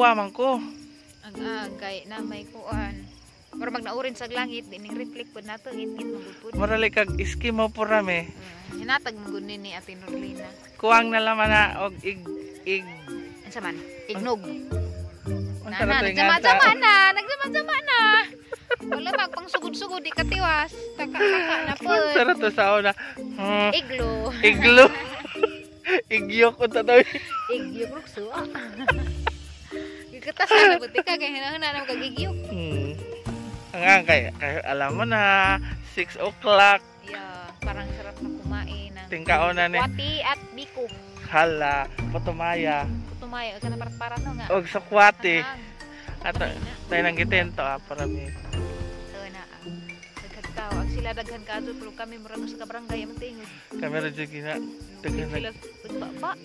kuha man ko. Ang agay na may kuan. Mura mag-naurin sa langit, dining reflect po nato, ngit-ngit magupod. Marali kag iskimo porame. Hinatag mong ni Ate Norlina. Kuwang na laman na og ig. Ano sa man? Ignog. Unsa ra to Nagsama-sama na. Nagsama-sama na. Wala magpang sugod-sugod, di katiwas. Taka-taka na po. Unsa ra to sa una? Iglo. Iglo. Igyok unta to. Igyok rukso. Gikatas na buti ka, kaya hinahana na mag-igyok. Ang kay alam mo na 6 o'clock. Yeah, parang sarap na kumain ng Tingkaon na ni. kwati at biko. Hala, patumaya. Putumaya, ka na para no nga. Og sa kwate. At tayo nang gitento para mi. So na, nagkagkaw. Ang sila daghan ka doon, pero kami murag sa kabarangay ang tingog. Kamera jud gina. Daghan Sila ba?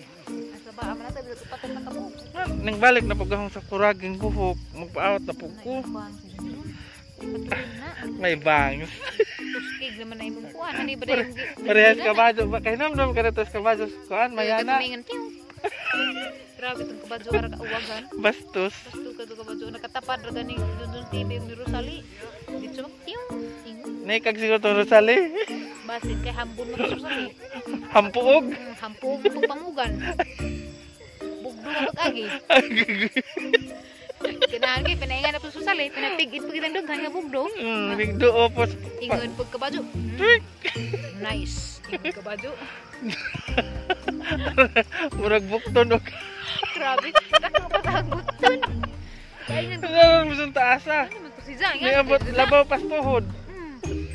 Asa ba aman natin dito patay na kamo. nang balik na pagahong sa kuraging buhok, magpaawat na pug ko. May bangs. Tuskig naman na imong kuan. Ano ba yung Parehas kabadyo. Kaya namdam ka na tos kabadyo. Kuan, mayana. Grabe itong kabadyo ara kauwagan. Bastos. Basto ka itong kabadyo. Nakatapad ra gani doon TV ni Rosali. Dito mag tiyong. Naikag siguro itong Rosali. Basin kay hambon mo Rosali. Hampuog. Hampog pagpangugan. Bugdo na pag-agi. Kinahan kayo, pinaingan na po susali. Pinapigit po kitang dughan nga bugdo. Bigdo opos. Ingon po kabadyo. Nice. Ingon kabadyo. Murag bukton o. Grabe. Takang patagbuton. Ano mo sa taasa? Ano naman to si Zang? Niabot labaw pas tuhod.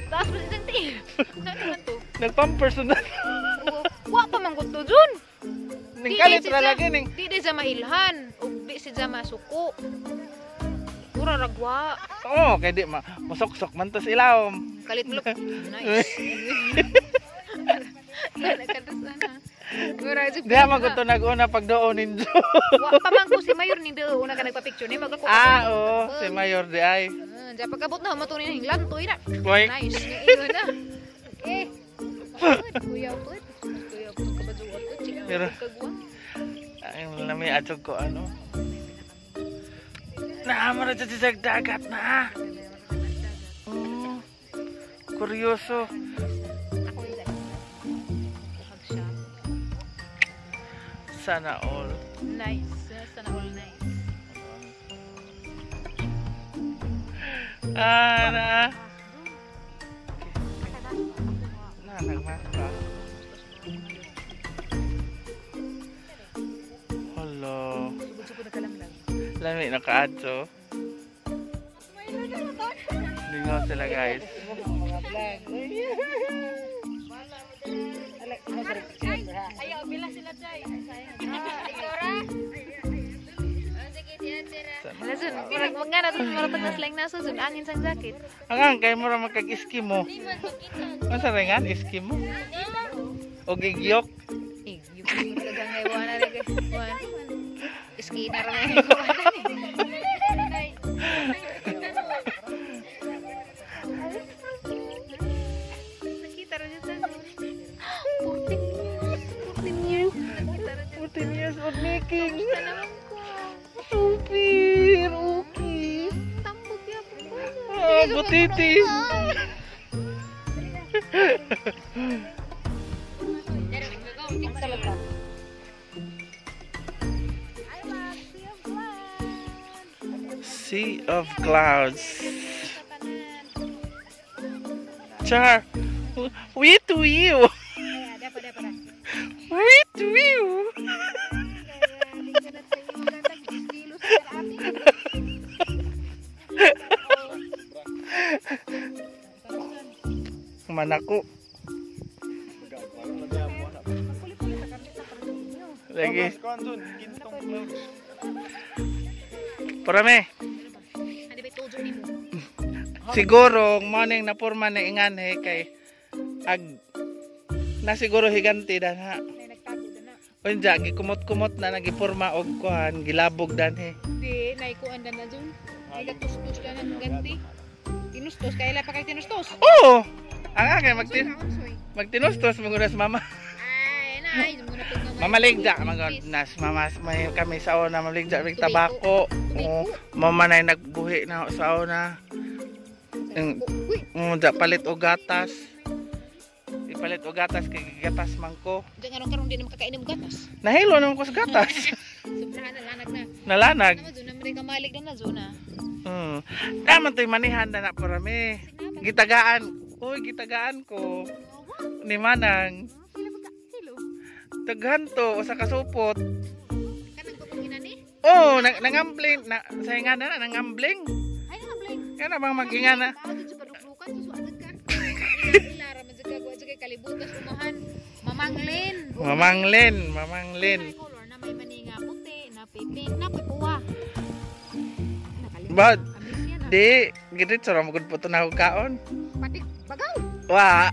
Taas mo si Zang ti. Saan naman to? Nagpampers na. Wa pa man to dun. Ningkalit ra lagi ning. Di di sa mailhan. O di si Zang masuko. Pura ragwa. Oo, kay di masok-sok man tos ilawom. Kalit mo. Nice. Diha maguto nag-una pagdoon ninyo. Wa pa man ko si Mayor ni do una ka nagpa-picture ni maglako. Oo, si Mayor di ay. Diya pagkabot na mo to ni hinglan toy na. Boy. Nice. Ingon na. Eh. Kuya po. Kuya po kabajuan ko chika. Pero Kagwa. ay lami atog ko ano. Naamara dyan sa dagat na. Kuryoso. Ako yung kuhag siya. Sana all. Nice. Sana all nice. Na. Nagmas ka. Hello. Sugod-sugod na kalamlang. Lami naka-adso. Lingaw sila guys. Ayaw, bila sila chay. Ikora. Lasun, mag nga natin maratag na slang naso, sun angin sang sakit. Ang kay mo ra magkag-iskimo. Ano sa ringan? Iskimo? O gigyok? Yung talagang ngayon na rin guys. Iski na rin ngayon. Nakita rin yun sa 14 years. 14 years old making. Kamusta naman ko? Super, okay. Tambok yan po. Ah, butitis. Sea of clouds. Char. Wait to you. Wait to you. Manako. Lagi. Parame. Siguro morning na porma na ingan kay ag na siguro higanti dan ha. Unja gikumot-kumot na nagiporma og kuan gilabog dan he. Di naikuan dan na dun. Ay gatustos dan ang ganti. Tinustos kay ila pa kay tinustos. Oo. Ang kay magtinustos mo sa mama. Ay na Ay, muna pag Mamaligja mga nas mamas may kami sa una mamaligja ring tabako. Oh, mamanay nagbuhi na ako sa una. Da palit og gatas. Ipalit og gatas kay gatas man ko. Diyan karon di na makakainom gatas. Nahilo naman ko sa gatas. Sobrahan na lanag na. Nalanag. Naman zona man kamalig na zona. Tama to'y manihan na po rami. Gitagaan. Uy, gitagaan ko. Ni Manang. Kilo. Taghan to, usa ka supot. Kanang pagpangina ni? Oh, nangambling. Saingan na, nangambling. Ay, nangambling. Kaya bang mag-inga na. Bakit sa paduklukan, susuagad ka. Ilara, man sa gagawin sa kay kalibutas, umahan. Mamanglin. Mamanglen. May color na may maninga puti, na pipink, na pipuwa. Bad. Amis yan ah. Di, gidit sa ramagod po ito na kaon. Patik, bagaw. Wah.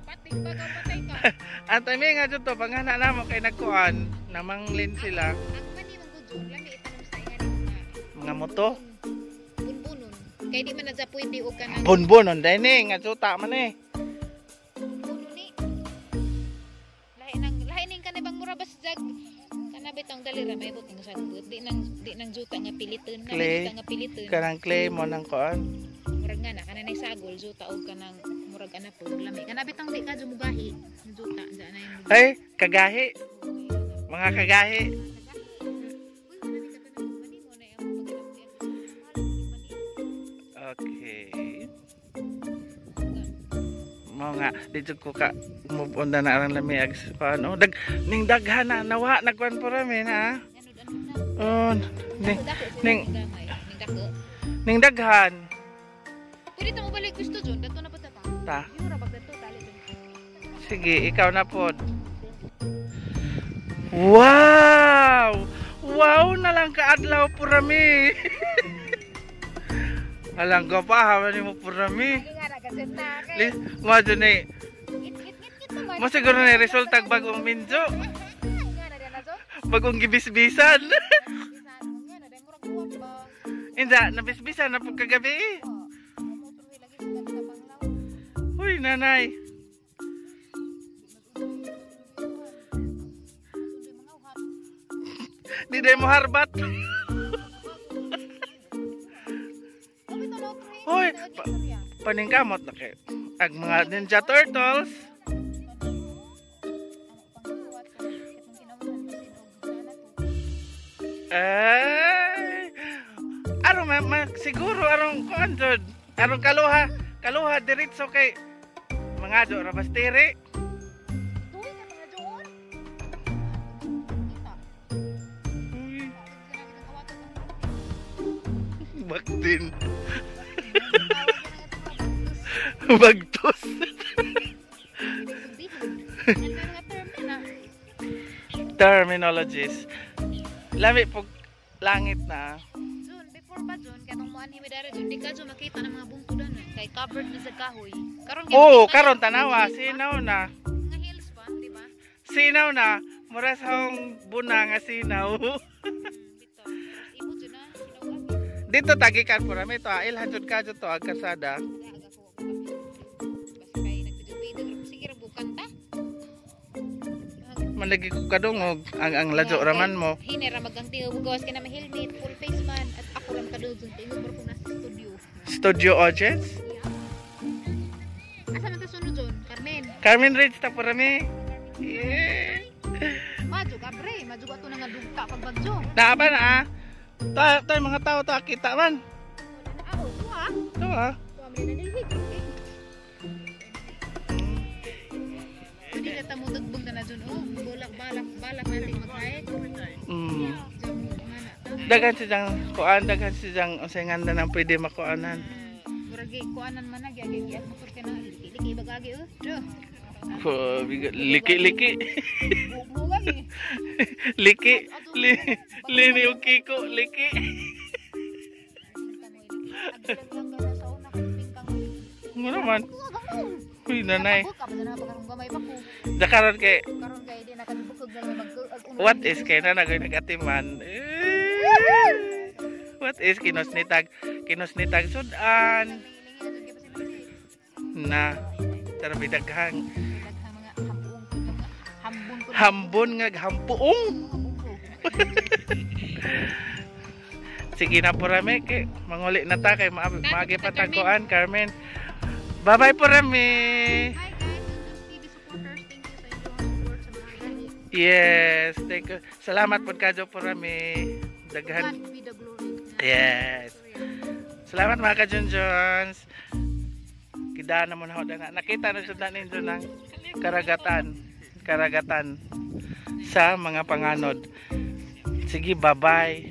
Patik, bagaw, patay ka. At ay may nga dyan to, panghana na mo kay nagkuan, namanglin sila. Ang mani mong gudyon, lami itanong sa ingan Mga moto. bunbunon. Kaya di man na sa pwede o ka ng Bonbonon, dahil nga suta man eh. bunbunon ni. Lahi ning ka na bang murabas jag. Kanabit ang dalira may butang sagbut. Di nang juta nga piliton. Clay. Juta nga piliton. Kanang clay mo ng kuan. Murag nga na kanang sagol juta og kanang murag ana po lami. Kanabit ang di ka jumugahi. Juta dyan na yung Ay, kagahi. Mga kagahi. Okay. Mo nga, dito ko ka move on na ang lamiag ano, ning daghan na nawa nagkuan po rami na. Oh, ning daghan. Pwede ta mo balik gusto John, dato na po ta. Ta. Yura bag dato tali John. Sige, ikaw na po. Wow! Wow na lang kaadlaw po rami. Alang ka pa, haman mo po rami. Nga na kasi na kay. Madyo na eh. Git naman. Masiguro na yung result tag bagong minjo. Nga na rin na John. Bagong gibisbisan. Nga na rin murag buwak ba. Inda, nabisbisan na po kagabi. Motor lagi sa panglaw. Uy, nanay. Di day mo harbat. Hoy, paningkamot na kay. Ag mga Ninja Turtles. Ay. Arong siguro arong kuan jud. Arong kaluha diretso kay mga do ra bastiri. Baktin. Bagtos. Terminologies. Lami po langit na. Jun, before ba Jun, katong muan himi dara Jun, di ka Jun makita ng mga bungkudan na kay covered na sa kahoy. Karon Oh, karon tanawa sinaw na. mga hills pa, di ba? Sinaw na. Mura sa hong buna nga sinaw. Bito. Ibo Jun na, sinawag. Dito tagikan po rami to. Ilhan jud ka jud to ag kasada. Aga ko ako kami. Basta kay nagpidyo-pidyo sige ra bukan ta. Manlagi ko kadungog ang ladyo raman mo. Hinera magang tingo gawas kay na may helmet, full face man at ako ram kadud Jun, tingo mo ko na sa studio. Studio audience. Asa man ta sunod Jun? Carmen Ridge ta po rami. Yeah. Maju kabre, maju ato nga dugta pag bagyo. Naaba na ah. Tayo mga tao ta kita man. Ako, tuwa. Ito ah. Tuwa mo na nilhig. Hindi na tamo dagbog na Jun. Oh, balak natin magkait. Dagan siyang kuan, dagan siyang usengan na nang pwede makuanan. Muragi kuanan man na gyagi at motor ka na liki bagagi oh. Liki-liki. Bugan ni. Liki. Lini yung kiko. Liki. Ano naman? Uy, nanay. Dakaron kay what is kay na nagoy nagatiman? What is kinosnitag sudan na Tara bidaghang. Daghang mga hambong po mga hambon po. Hambon nga hampuong. Sige na po rami kay manguli na ta kay maagi pa tagkuan Carmen. Bye-bye po rami. Hi guys, TV supporters, thank you sa inyong support sa mga ganit. Yes, thank you. Salamat po kadyo po rami. Daghan. God be the glory. Yes. Salamat mga ka-Junjons. Kidaan na muna ako na. Nakita na siya ninyo ng karagatan sa mga panganod. Sige, bye-bye.